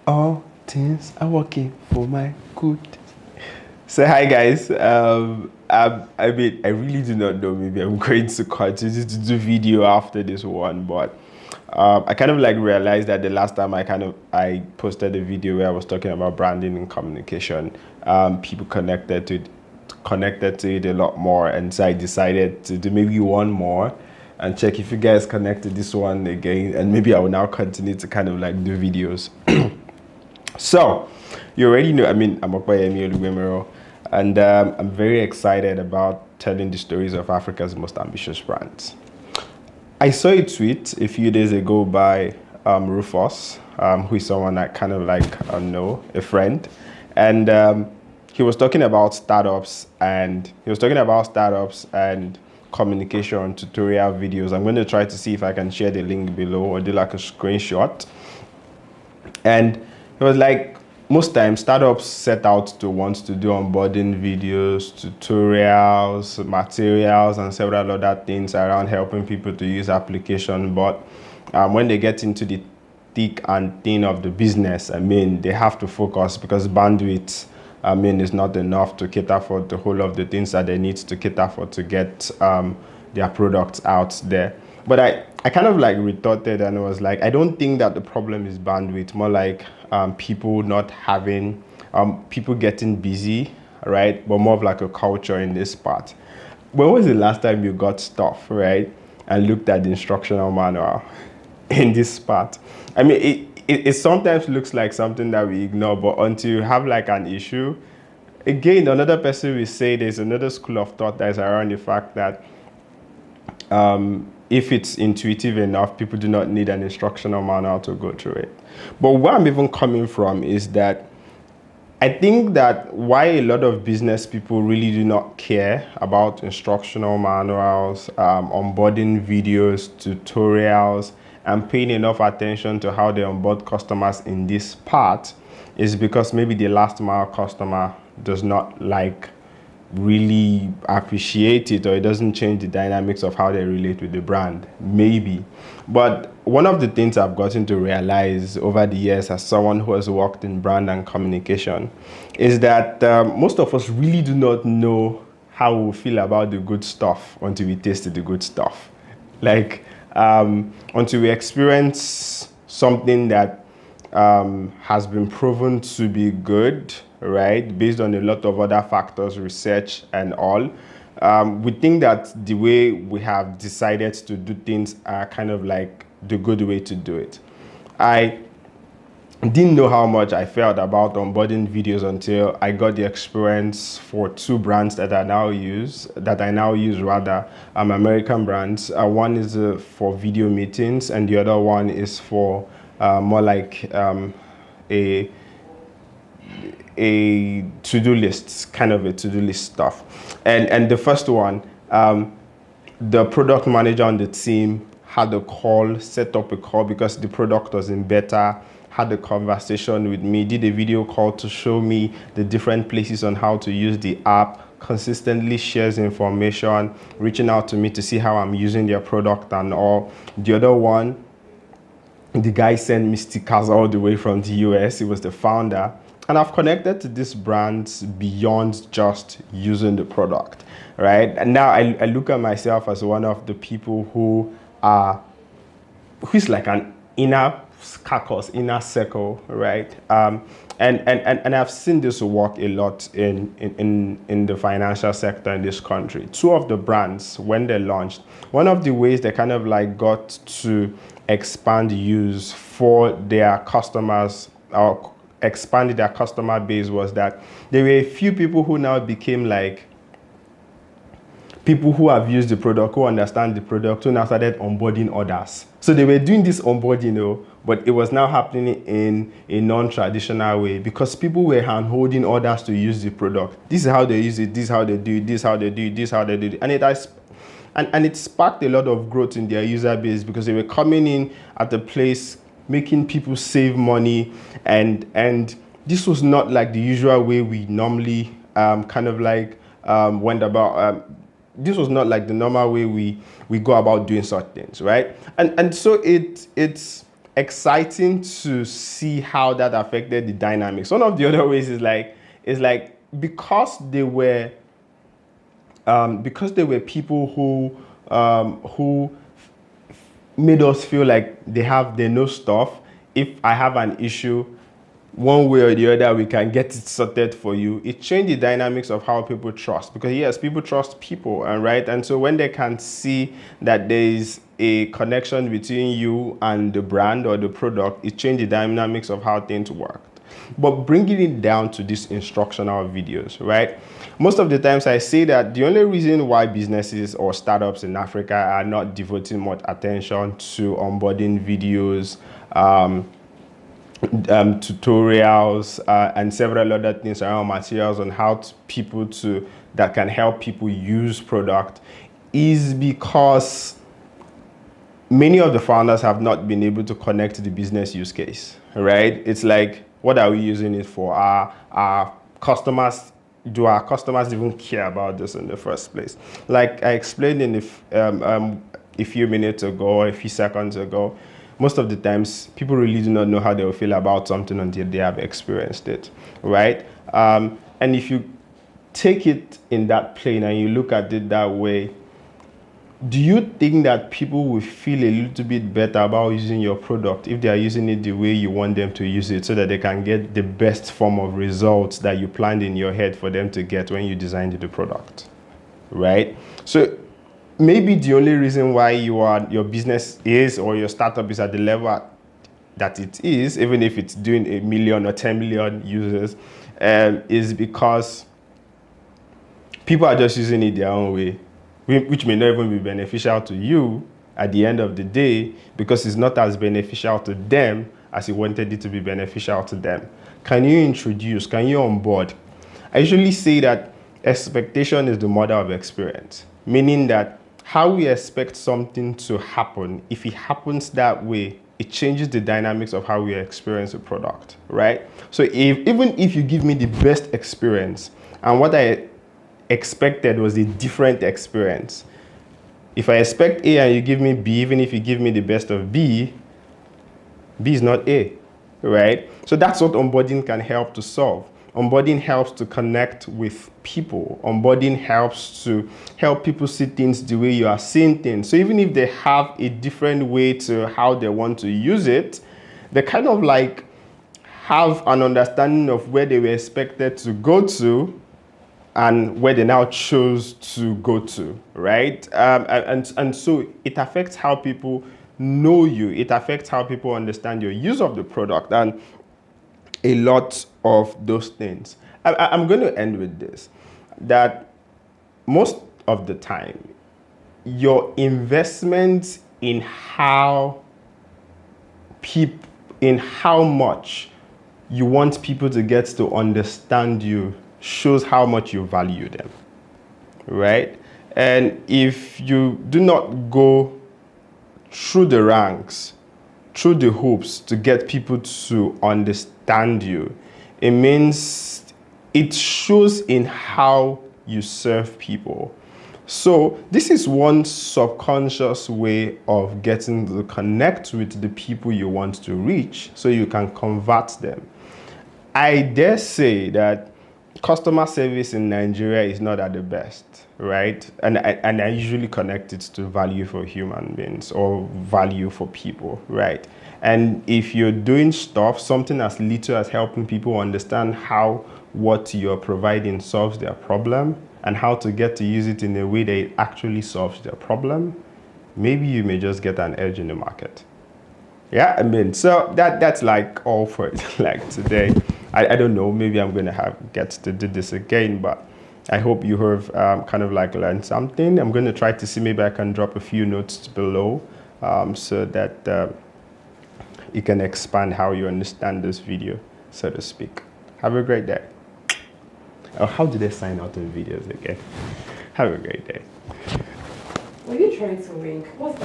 All things are working for my good. So hi guys. I mean, I really do not know. Maybe I'm going to continue to do video after this one, but I kind of like realized that the last time I posted a video where I was talking about branding and communication, people connected to it a lot more, and so I decided to do maybe one more and check if you guys connected this one again, and maybe I will now continue to kind of like do videos. So, you already know, I mean, I'm Okpayemi Oluwemero, and I'm very excited about telling the stories of Africa's most ambitious brands. I saw a tweet a few days ago by Rufus, who is someone I kind of like know, a friend, and he was talking about communication tutorial videos. I'm going to try to see if I can share the link below or do like a screenshot. And it was like most times startups set out to want to do onboarding videos, tutorials, materials, and several other things around helping people to use application. But when they get into the thick and thin of the business, I mean, they have to focus because bandwidth, I mean, is not enough to cater for the whole of the things that they need to cater for to get their products out there. But I kind of like retorted and was like, I don't think that the problem is bandwidth, more like people not having, people getting busy, right? But more of like a culture in this part. When was the last time you got stuff, right? And looked at the instructional manual in this part? I mean, it sometimes looks like something that we ignore, but until you have like an issue, again, another person will say there's another school of thought that is around the fact that if it's intuitive enough, people do not need an instructional manual to go through it. But where I'm even coming from is that I think that why a lot of business people really do not care about instructional manuals, onboarding videos, tutorials, and paying enough attention to how they onboard customers in this part is because maybe the last mile customer does not like really appreciate it, or it doesn't change the dynamics of how they relate with the brand, maybe. But one of the things I've gotten to realize over the years as someone who has worked in brand and communication is that most of us really do not know how we feel about the good stuff until we taste the good stuff. Like until we experience something that has been proven to be good, right, based on a lot of other factors, research and all. We think that the way we have decided to do things are kind of like the good way to do it. I didn't know how much I felt about onboarding videos until I got the experience for two brands that I now use rather, American brands. One is for video meetings, and the other one is for more like a to-do list, kind of a to-do list stuff. And the first one, the product manager on the team had a call, set up a call because the product was in beta, had a conversation with me, did a video call to show me the different places on how to use the app, consistently shares information, reaching out to me to see how I'm using their product and all. The other one, the guy sent me stickers all the way from the US. He was the founder. And I've connected to these brands beyond just using the product, right? And now I look at myself as one of the people who's like an inner carcass, inner circle, right? And I've seen this work a lot in the financial sector in this country. Two of the brands, when they launched, one of the ways they kind of like got to expand use for their customers, or expanded their customer base, was that there were a few people who now became like people who have used the product, who understand the product, who now started onboarding others. So they were doing this onboarding, but it was now happening in a non-traditional way because people were hand-holding others to use the product. This is how they use it, this is how they do it, this is how they do it, this is how they do it. And it sparked a lot of growth in their user base because they were coming in at the place, making people save money, and this was not like the usual way we normally kind of like went about. This was not like the normal way we go about doing such things, right? And so it's exciting to see how that affected the dynamics. One of the other ways is like because they were people who made us feel like they know stuff. If I have an issue, one way or the other, we can get it sorted for you. It changed the dynamics of how people trust, because yes, people trust people, and right. And so when they can see that there is a connection between you and the brand or the product, it changed the dynamics of how things work. But bringing it down to these instructional videos, right? Most of the times I say that the only reason why businesses or startups in Africa are not devoting much attention to onboarding videos, tutorials, and several other things around materials on how that can help people use product is because many of the founders have not been able to connect to the business use case, right? It's like, what are we using it for? Our customers, do our customers even care about this in the first place? Like I explained in a few minutes ago, or a few seconds ago, most of the times people really do not know how they will feel about something until they have experienced it, right? And if you take it in that plane and you look at it that way, do you think that people will feel a little bit better about using your product if they are using it the way you want them to use it, so that they can get the best form of results that you planned in your head for them to get when you designed the product, right? So maybe the only reason why your business is, or your startup is at the level that it is, even if it's doing 1 million or 10 million users, is because people are just using it their own way, which may not even be beneficial to you at the end of the day, because it's not as beneficial to them as you wanted it to be beneficial to them. Can you onboard? I usually say that expectation is the mother of experience, meaning that how we expect something to happen, if it happens that way, it changes the dynamics of how we experience a product, right? So even if you give me the best experience and what I expected was a different experience, if I expect A and you give me B, even if you give me the best of B, B is not A, right? So that's what onboarding can help to solve. Onboarding helps to connect with people. Onboarding helps to help people see things the way you are seeing things. So even if they have a different way to how they want to use it, they kind of like have an understanding of where they were expected to go to and where they now chose to go to, right? And so it affects how people know you. It affects how people understand your use of the product and a lot of those things. I'm going to end with this, that most of the time, your investment in how much you want people to get to understand you shows how much you value them, right? And if you do not go through the ranks, through the hoops to get people to understand you, it means it shows in how you serve people. So this is one subconscious way of getting to connect with the people you want to reach so you can convert them. I dare say that customer service in Nigeria is not at the best, right? And I usually connect it to value for human beings or value for people, right? And if you're doing something as little as helping people understand how what you're providing solves their problem and how to get to use it in a way that it actually solves their problem, maybe you may just get an edge in the market. Yeah, I mean, so that's like all for like today. I don't know, maybe I'm going to get to do this again, but I hope you have kind of like learned something. I'm going to try to see, maybe I can drop a few notes below so that you can expand how you understand this video, so to speak. Have a great day. Oh, how did I sign out in videos again? Have a great day. Were you trying to wink? What's that?